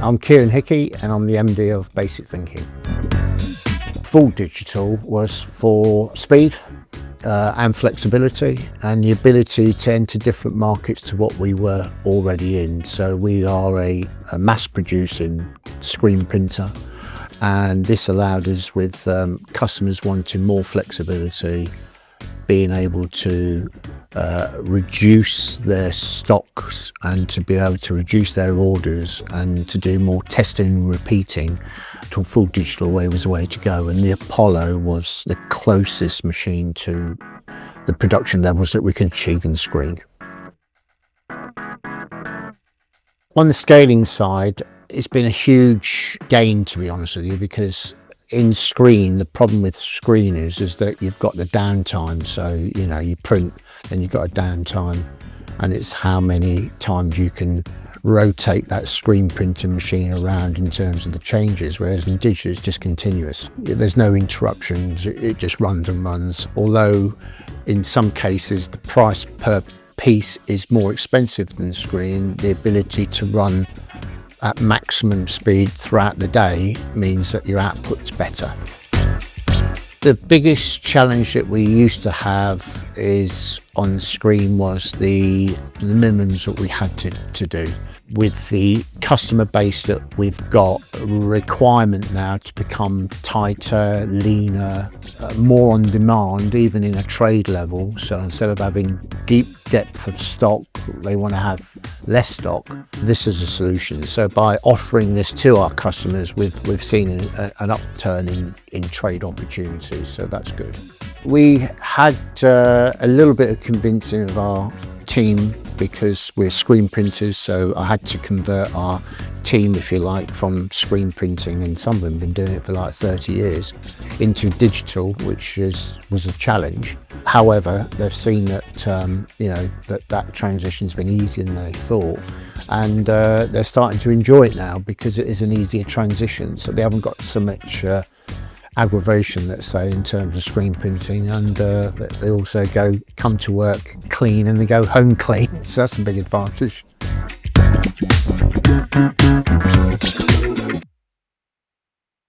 I'm Kieran Hickey and I'm the MD of Basic Thinking. Full digital was for speed and flexibility and the ability to enter different markets to what we were already in. So we are a mass producing screen printer, and this allowed us with customers wanting more flexibility, being able to reduce their stocks and to be able to reduce their orders and to do more testing and repeating. To a full digital way was the way to go, and the Apollo was the closest machine to the production levels that we could achieve in screen. On the scaling side, it's been a huge gain, to be honest with you, because in screen, the problem with screen is that you've got the downtime. So, you know, you print, then you've got a downtime, and it's how many times you can rotate that screen printing machine around in terms of the changes, whereas in digital it's just continuous. There's no interruptions, it just runs and runs. Although in some cases the price per piece is more expensive than screen, the ability to run at maximum speed throughout the day means that your output's better. The biggest challenge that we used to have is on screen was the minimums that we had to do. With the customer base that we've got, a requirement now to become tighter, leaner, more on demand, even in a trade level. So instead of having deep depth of stock, they want to have less stock. This is a solution. So by offering this to our customers, we've seen an upturn in trade opportunities, so that's good. We had a little bit of convincing of our team because we're screen printers, so I had to convert our team, if you like, from screen printing, and some of them have been doing it for like 30 years, into digital, which was a challenge. However, they've seen that you know, that transition's been easier than they thought, and they're starting to enjoy it now because it is an easier transition. So they haven't got so much aggravation, let's say, in terms of screen printing, and they also come to work clean and they go home clean, so that's a big advantage.